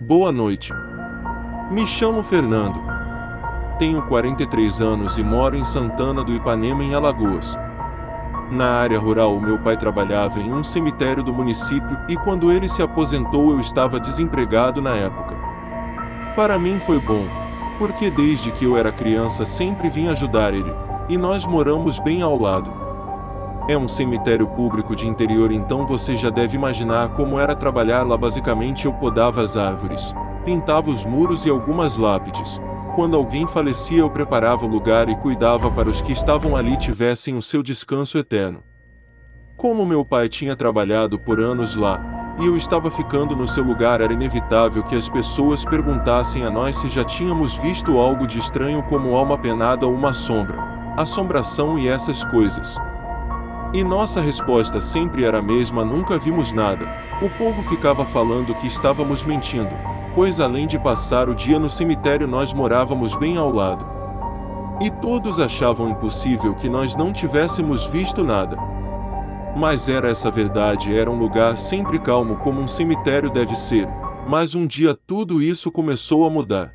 Boa noite. Me chamo Fernando. Tenho 43 anos e moro em Santana do Ipanema, em Alagoas. Na área rural, meu pai trabalhava em um cemitério do município e quando ele se aposentou eu estava desempregado na época. Para mim foi bom, porque desde que eu era criança sempre vim ajudar ele, e nós moramos bem ao lado. É um cemitério público de interior, então você já deve imaginar como era trabalhar lá. Basicamente eu podava as árvores, pintava os muros e algumas lápides. Quando alguém falecia eu preparava o lugar e cuidava para os que estavam ali tivessem o seu descanso eterno. Como meu pai tinha trabalhado por anos lá, e eu estava ficando no seu lugar, era inevitável que as pessoas perguntassem a nós se já tínhamos visto algo de estranho, como alma penada ou uma sombra, assombração e essas coisas. E nossa resposta sempre era a mesma: nunca vimos nada. O povo ficava falando que estávamos mentindo, pois além de passar o dia no cemitério nós morávamos bem ao lado. E todos achavam impossível que nós não tivéssemos visto nada. Mas era essa verdade, era um lugar sempre calmo como um cemitério deve ser, mas um dia tudo isso começou a mudar.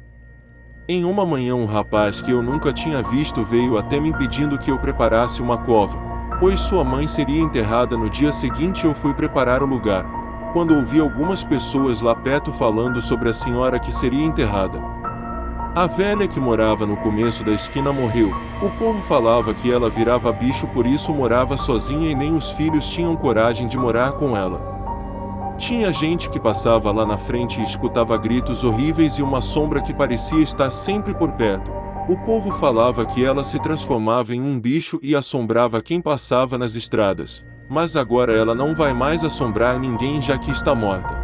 Em uma manhã um rapaz que eu nunca tinha visto veio até mim pedindo que eu preparasse uma cova, pois sua mãe seria enterrada no dia seguinte. Eu fui preparar o lugar, quando ouvi algumas pessoas lá perto falando sobre a senhora que seria enterrada. A velha que morava no começo da esquina morreu. O povo falava que ela virava bicho, por isso morava sozinha e nem os filhos tinham coragem de morar com ela. Tinha gente que passava lá na frente e escutava gritos horríveis e uma sombra que parecia estar sempre por perto. O povo falava que ela se transformava em um bicho e assombrava quem passava nas estradas. Mas agora ela não vai mais assombrar ninguém, já que está morta.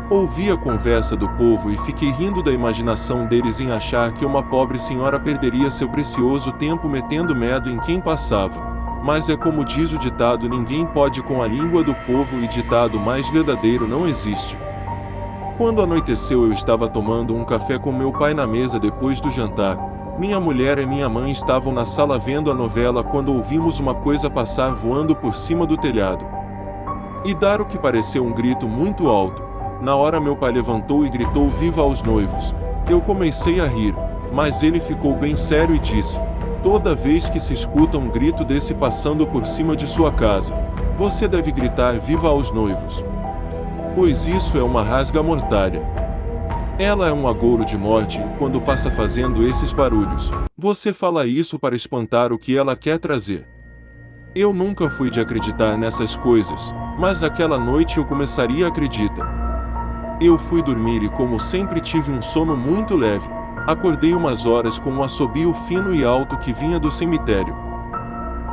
Ouvi a conversa do povo e fiquei rindo da imaginação deles em achar que uma pobre senhora perderia seu precioso tempo metendo medo em quem passava. Mas é como diz o ditado: ninguém pode com a língua do povo, e ditado mais verdadeiro não existe. Quando anoiteceu eu estava tomando um café com meu pai na mesa depois do jantar. Minha mulher e minha mãe estavam na sala vendo a novela quando ouvimos uma coisa passar voando por cima do telhado e dar o que pareceu um grito muito alto. Na hora meu pai levantou e gritou: "Viva aos noivos!" Eu comecei a rir, mas ele ficou bem sério e disse: "Toda vez que se escuta um grito desse passando por cima de sua casa, você deve gritar viva aos noivos, pois isso é uma rasga-mortalha. Ela é um agouro de morte e quando passa fazendo esses barulhos, você fala isso para espantar o que ela quer trazer." Eu nunca fui de acreditar nessas coisas, mas aquela noite eu começaria a acreditar. Eu fui dormir e como sempre tive um sono muito leve. Acordei umas horas com um assobio fino e alto que vinha do cemitério.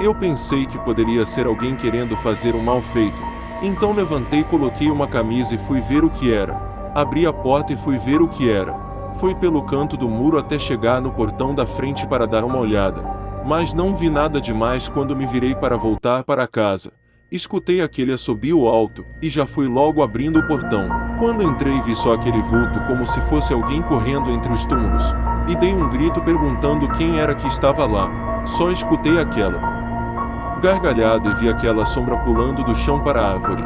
Eu pensei que poderia ser alguém querendo fazer um mal feito. Então levantei, coloquei uma camisa e fui ver o que era. Abri a porta e fui ver o que era. Fui pelo canto do muro até chegar no portão da frente para dar uma olhada, mas não vi nada demais. Quando me virei para voltar para casa, escutei aquele assobio alto, e já fui logo abrindo o portão. Quando entrei vi só aquele vulto como se fosse alguém correndo entre os túmulos, e dei um grito perguntando quem era que estava lá. Só escutei aquela gargalhada e vi aquela sombra pulando do chão para a árvore.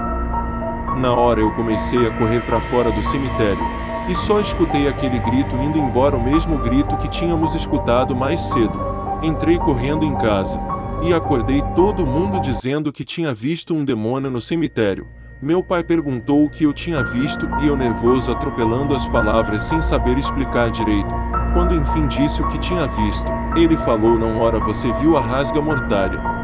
Na hora eu comecei a correr para fora do cemitério, e só escutei aquele grito indo embora, o mesmo grito que tínhamos escutado mais cedo. Entrei correndo em casa, e acordei todo mundo dizendo que tinha visto um demônio no cemitério. Meu pai perguntou o que eu tinha visto e eu, nervoso, atropelando as palavras sem saber explicar direito. Quando enfim disse o que tinha visto, ele falou: "Não, ora, você viu a rasga-mortalha."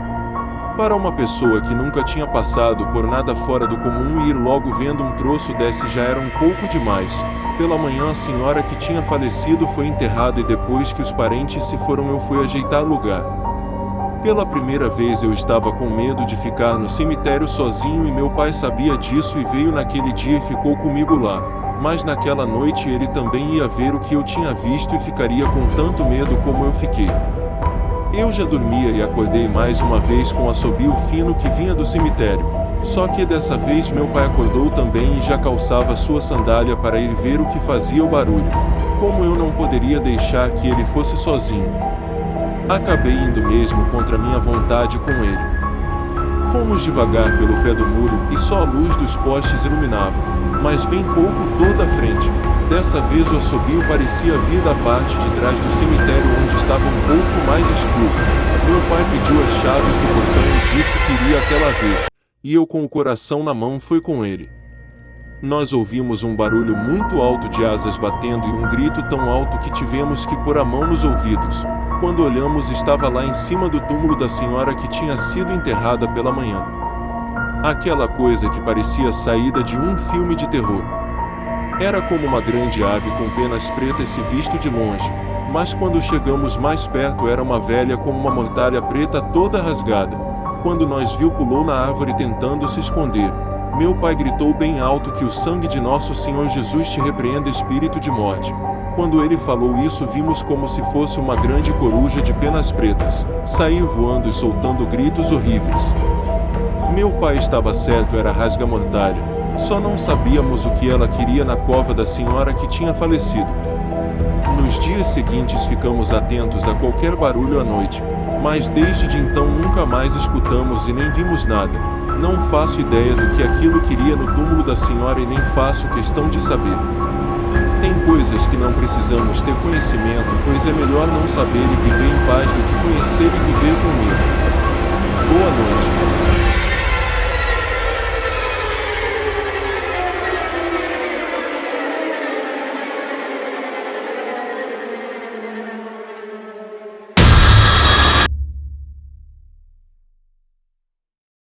Para uma pessoa que nunca tinha passado por nada fora do comum, ir logo vendo um troço desse já era um pouco demais. Pela manhã a senhora que tinha falecido foi enterrada e depois que os parentes se foram eu fui ajeitar lugar. Pela primeira vez eu estava com medo de ficar no cemitério sozinho e meu pai sabia disso e veio naquele dia e ficou comigo lá. Mas naquela noite ele também ia ver o que eu tinha visto e ficaria com tanto medo como eu fiquei. Eu já dormia e acordei mais uma vez com um assobio fino que vinha do cemitério. Só que dessa vez meu pai acordou também e já calçava sua sandália para ir ver o que fazia o barulho. Como eu não poderia deixar que ele fosse sozinho, acabei indo mesmo contra minha vontade com ele. Fomos devagar pelo pé do muro e só a luz dos postes iluminava, mas bem pouco toda a frente. Dessa vez o assobio parecia vir da parte de trás do cemitério onde estava um pouco mais escuro. Meu pai pediu as chaves do portão e disse que iria até lá ver, e eu com o coração na mão fui com ele. Nós ouvimos um barulho muito alto de asas batendo e um grito tão alto que tivemos que pôr a mão nos ouvidos. Quando olhamos, estava lá em cima do túmulo da senhora que tinha sido enterrada pela manhã. Aquela coisa que parecia saída de um filme de terror. Era como uma grande ave com penas pretas se visto de longe, mas quando chegamos mais perto era uma velha com uma mortalha preta toda rasgada. Quando nós viu, pulou na árvore tentando se esconder. Meu pai gritou bem alto que o sangue de nosso Senhor Jesus te repreenda, espírito de morte. Quando ele falou isso, vimos como se fosse uma grande coruja de penas pretas sair voando e soltando gritos horríveis. Meu pai estava certo, era rasga-mortalha. Só não sabíamos o que ela queria na cova da senhora que tinha falecido. Nos dias seguintes ficamos atentos a qualquer barulho à noite, mas desde então nunca mais escutamos e nem vimos nada. Não faço ideia do que aquilo queria no túmulo da senhora e nem faço questão de saber. Tem coisas que não precisamos ter conhecimento, pois é melhor não saber e viver em paz do que conhecer e viver com medo.